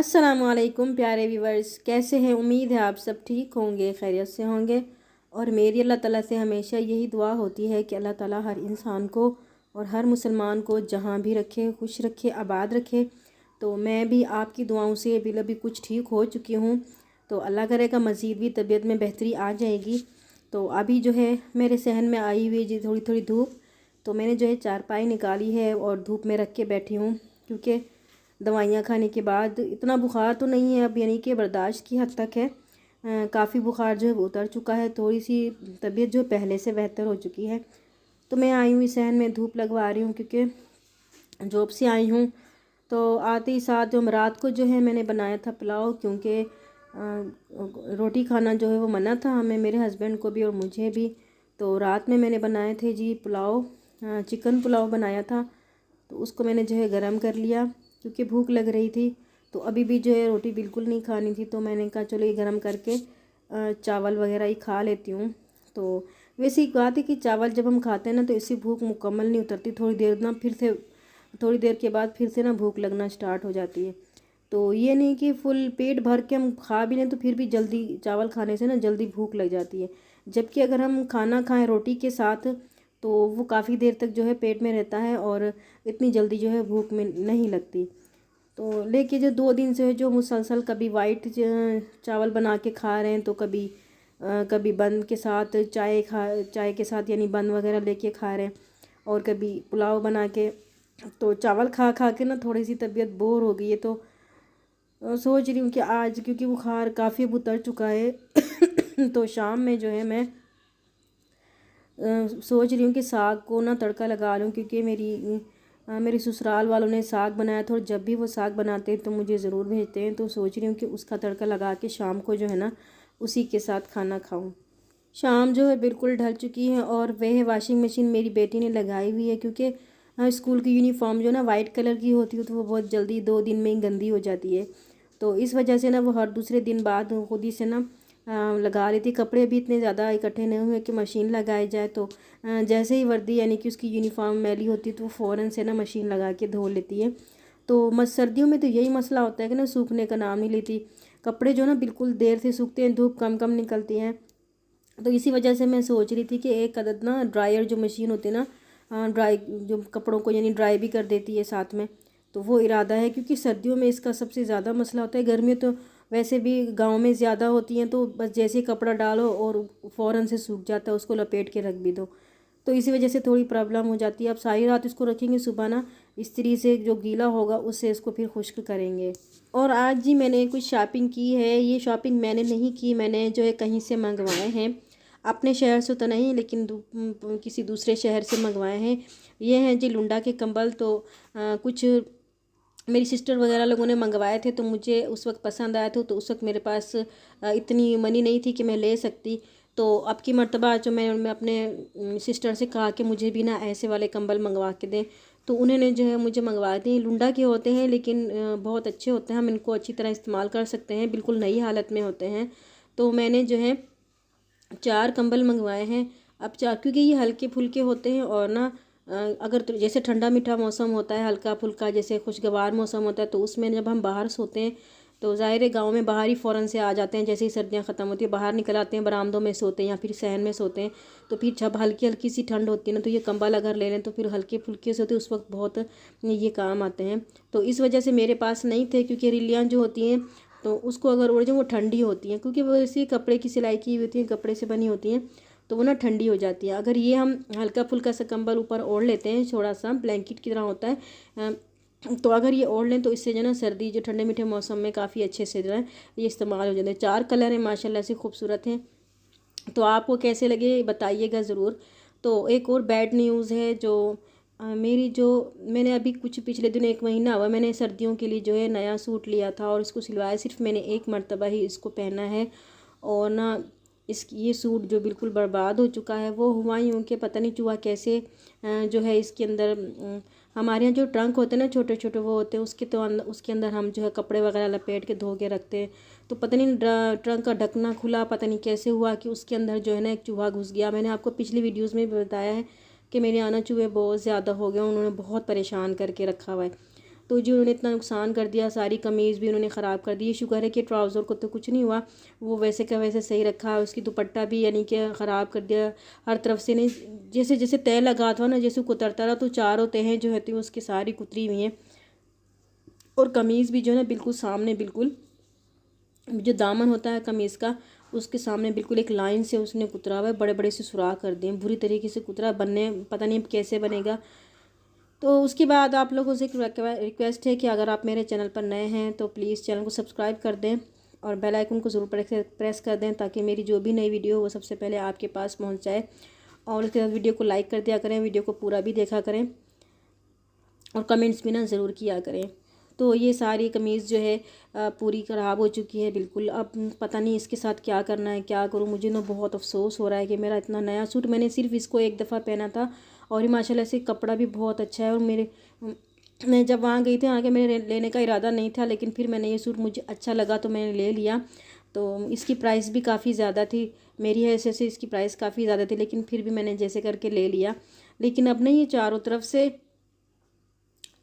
अस्सलामुअलैकुम प्यारे व्यूवर्स, कैसे हैं। उम्मीद है आप सब ठीक होंगे, खैरियत से होंगे। और मेरी अल्लाह ताला से हमेशा यही दुआ होती है कि अल्लाह ताला हर इंसान को और हर मुसलमान को जहाँ भी रखे, खुश रखे, आबाद रखे। तो मैं भी आपकी दुआओं से अभी कुछ ठीक हो चुकी हूँ। तो अल्लाह करेगा मज़ीद भी तबीयत में बेहतरी आ जाएगी। तो अभी जो है मेरे सहन में आई हुई जी थोड़ी थोड़ी धूप, तो मैंने जो है चारपाई निकाली है और धूप में रख के बैठी हूँ, क्योंकि दवाइयाँ खाने के बाद इतना बुखार तो नहीं है अब, यानी कि बर्दाश्त की हद तक है। काफ़ी बुखार जो है वो उतर चुका है, थोड़ी सी तबीयत जो पहले से बेहतर हो चुकी है। तो मैं आई हूँ सहन में धूप लगवा रही हूँ, क्योंकि जॉब से आई हूँ। तो आते ही साथ जो रात को जो है मैंने बनाया था पुलाव, क्योंकि रोटी खाना जो है वो मना था हमें, मेरे हस्बैंड को भी और मुझे भी। तो रात में मैंने बनाए थे जी पुलाव, चिकन पुलाव बनाया था। तो उसको मैंने जो है गरम कर लिया, क्योंकि भूख लग रही थी। तो अभी भी जो है रोटी बिल्कुल नहीं खानी थी, तो मैंने कहा चलो ये गरम करके चावल वगैरह ही खा लेती हूँ। तो वैसे ही बात है कि चावल जब हम खाते हैं ना, तो इससे भूख मुकम्मल नहीं उतरती, थोड़ी देर के बाद फिर से ना भूख लगना स्टार्ट हो जाती है। तो ये नहीं कि फुल पेट भर के हम खा भी लें, तो फिर भी जल्दी चावल खाने से ना जल्दी भूख लग जाती है। जबकि अगर हम खाना खाएं रोटी के साथ, तो वो काफ़ी देर तक जो है पेट में रहता है और इतनी जल्दी जो है भूख में नहीं लगती। तो लेके जो 2 दिन से है जो मुसलसल कभी वाइट चावल बना के खा रहे हैं, तो कभी बन के साथ चाय के साथ यानी बन वगैरह लेके खा रहे हैं, और कभी पुलाव बना के। तो चावल खा खा के ना थोड़ी सी तबीयत बोर हो गई है। तो सोच रही हूँ कि आज क्योंकि बुखार काफ़ी अब उतर चुका है तो शाम में जो है मैं सोच रही हूँ कि साग को ना तड़का लगा लूँ, क्योंकि मेरी ससुराल वालों ने साग बनाया था और जब भी वो साग बनाते हैं तो मुझे ज़रूर भेजते हैं। तो सोच रही हूँ कि उसका तड़का लगा के शाम को जो है ना उसी के साथ खाना खाऊँ। शाम जो है बिल्कुल ढल चुकी है, और वह वाशिंग मशीन मेरी बेटी ने लगाई हुई है, क्योंकि स्कूल की यूनिफॉर्म जो ना वाइट कलर की होती है, तो वो बहुत जल्दी 2 दिन में ही गंदी हो जाती है। तो इस वजह से ना वो हर दूसरे दिन बाद खुद ही से ना लगा लेती। कपड़े भी इतने ज़्यादा इकट्ठे नहीं हुए कि मशीन लगाई जाए। तो जैसे ही वर्दी यानी कि उसकी यूनिफॉर्म मैली होती है, तो वो फ़ौरन से ना मशीन लगा के धो लेती है। तो सर्दियों में तो यही मसला होता है कि ना सूखने का नाम नहीं लेती, कपड़े जो ना बिल्कुल देर से सूखते हैं, धूप कम कम निकलती हैं। तो इसी वजह से मैं सोच रही थी कि एक अदद ना ड्रायर जो मशीन होती है ना, ड्राई जो कपड़ों को यानी ड्राई भी कर देती है साथ में, तो वो इरादा है। क्योंकि सर्दियों में इसका सबसे ज़्यादा मसला होता है, गर्मियों तो वैसे भी गांव में ज़्यादा होती हैं, तो बस जैसे ही कपड़ा डालो और फ़ौरन से सूख जाता है, उसको लपेट के रख भी दो। तो इसी वजह से थोड़ी प्रॉब्लम हो जाती है। अब सारी रात इसको रखेंगे, सुबह ना इस्त्री से जो गीला होगा उससे इसको फिर खुश्क करेंगे। और आज जी मैंने कुछ शॉपिंग की है। ये शॉपिंग मैंने नहीं की, मैंने जो है कहीं से मंगवाए हैं, अपने शहर से तो नहीं लेकिन किसी दूसरे शहर से मंगवाए हैं। ये हैं जी लुंडा के कंबल। तो कुछ मेरी सिस्टर वगैरह लोगों ने मंगवाए थे, तो मुझे उस वक्त पसंद आया था। तो उस वक्त मेरे पास इतनी मनी नहीं थी कि मैं ले सकती। तो अब की मर्तबा जो मैं अपने सिस्टर से कहा कि मुझे भी ना ऐसे वाले कंबल मंगवा के दें, तो उन्होंने जो है मुझे मंगवा दिए। लुंडा के होते हैं, लेकिन बहुत अच्छे होते हैं, हम इनको अच्छी तरह इस्तेमाल कर सकते हैं, बिल्कुल नई हालत में होते हैं। तो मैंने जो है 4 कंबल मंगवाए हैं। अब क्योंकि ये हल्के फुल्के होते हैं, और ना अगर तो जैसे ठंडा मीठा मौसम होता है, हल्का फुल्का जैसे खुशगवार मौसम होता है, तो उसमें जब हम बाहर सोते हैं, तो ज़ाहिर है गाँव में बाहर ही फ़ौरन से आ जाते हैं। जैसे ही सर्दियाँ ख़त्म होती है बाहर निकल आते हैं, बरामदों में सोते हैं या फिर सहन में सोते हैं। तो फिर जब हल्की हल्की सी ठंड होती है ना, तो ये कंबल अगर ले लें तो फिर हल्के फुल्के से होते हैं, उस वक्त बहुत ये काम आते हैं। तो इस वजह से मेरे पास नहीं थे, क्योंकि रिलियाँ जो होती हैं तो उसको अगर ओढ़ जाए वो ठंडी होती हैं, क्योंकि वो इसी कपड़े की सिलाई की हुई होती है, कपड़े से बनी होती हैं, तो वो ना ठंडी हो जाती है। अगर ये हम हल्का फुल्का सा कंबल ऊपर ओढ़ लेते हैं, थोड़ा सा ब्लैंकेट की तरह होता है, तो अगर ये ओढ़ लें तो इससे जो ना सर्दी जो ठंडे मीठे मौसम में काफ़ी अच्छे से जो है ये इस्तेमाल हो जाते हैं। 4 कलर हैं, माशाल्लाह से खूबसूरत हैं। तो आपको कैसे लगे बताइएगा ज़रूर। तो एक और बैड न्यूज़ है, जो मैंने अभी कुछ पिछले दिनों 1 महीना हुआ, मैंने सर्दियों के लिए जो है नया सूट लिया था, और इसको सिलवाया सिर्फ मैंने एक मरतबा ही इसको पहना है। और ना ये सूट जो बिल्कुल बर्बाद हो चुका है। वो हुआ यूँ कि पता नहीं चूहा कैसे जो है इसके अंदर हमारे यहाँ जो ट्रंक होते हैं ना छोटे छोटे वो होते हैं, उसके अंदर हम जो है कपड़े वगैरह लपेट के धो के रखते हैं। तो पता नहीं ट्रंक का ढकना खुला, पता नहीं कैसे हुआ कि उसके अंदर जो है ना एक चूहा घुस गया। मैंने आपको पिछली वीडियोज़ में भी बताया है कि मेरे यहाँ ना चूहे बहुत ज़्यादा हो गए, उन्होंने बहुत परेशान करके रखा हुआ है। तो जो उन्होंने इतना नुकसान कर दिया, सारी कमीज़ भी उन्होंने ख़राब कर दी। शुक्र है कि ट्राउज़र को तो कुछ नहीं हुआ, वो वैसे का वैसे सही रखा। उसकी दुपट्टा भी यानी कि ख़राब कर दिया हर तरफ से। नहीं, जैसे जैसे तय लगा था ना, जैसे कुतरता रहा, तो चारों तहें जो होती हैं उसकी सारी कुतरी हुई हैं। और कमीज़ भी जो है ना बिल्कुल सामने, बिल्कुल जो दामन होता है कमीज़ का, उसके सामने बिल्कुल एक लाइन से उसने कुतरा हुआ है, बड़े बड़े से सुराख कर दिए, बुरी तरीके से कुतरा। बनने पता नहीं कैसे बनेगा। तो उसके बाद आप लोगों से एक रिक्वेस्ट है कि अगर आप मेरे चैनल पर नए हैं तो प्लीज़ चैनल को सब्सक्राइब कर दें और बेल आइकन को ज़रूर प्रेस कर दें, ताकि मेरी जो भी नई वीडियो हो वो सबसे पहले आपके पास पहुंच जाए। और उसके बाद वीडियो को लाइक कर दिया करें, वीडियो को पूरा भी देखा करें और कमेंट्स भी ना ज़रूर किया करें। तो ये सारी कमीज़ जो है पूरी ख़राब हो चुकी है बिल्कुल। अब पता नहीं इसके साथ क्या करना है, क्या करूँ। मुझे ना बहुत अफसोस हो रहा है कि मेरा इतना नया सूट, मैंने सिर्फ इसको एक दफ़ा पहना था और ये माशाल्लाह से कपड़ा भी बहुत अच्छा है। और मैं जब वहाँ गई थी, वहाँ के मेरे लेने का इरादा नहीं था, लेकिन फिर मैंने ये सूट मुझे अच्छा लगा तो मैंने ले लिया। तो इसकी प्राइस भी काफ़ी ज़्यादा थी, मेरी हैसियत से इसकी प्राइस काफ़ी ज़्यादा थी, लेकिन फिर भी मैंने जैसे करके ले लिया। लेकिन अब नहीं, ये चारों तरफ से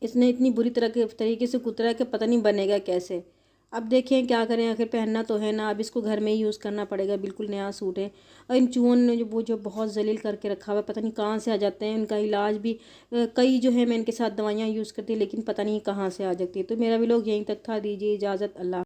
इसने इतनी बुरी तरीके से कुतरा कि पता नहीं बनेगा कैसे। अब देखें क्या करें, आखिर पहनना तो है ना, अब इसको घर में ही यूज़ करना पड़ेगा। बिल्कुल नया सूट है। और इन चूहों ने जो बहुत जलील करके रखा हुआ है, पता नहीं कहाँ से आ जाते हैं। उनका इलाज भी कई जो है मैं इनके साथ दवाइयाँ यूज़ करती, लेकिन पता नहीं कहाँ से आ जाती है। तो मेरा भी लोग यहीं तक था। दीजिए इजाज़त। अल्लाह।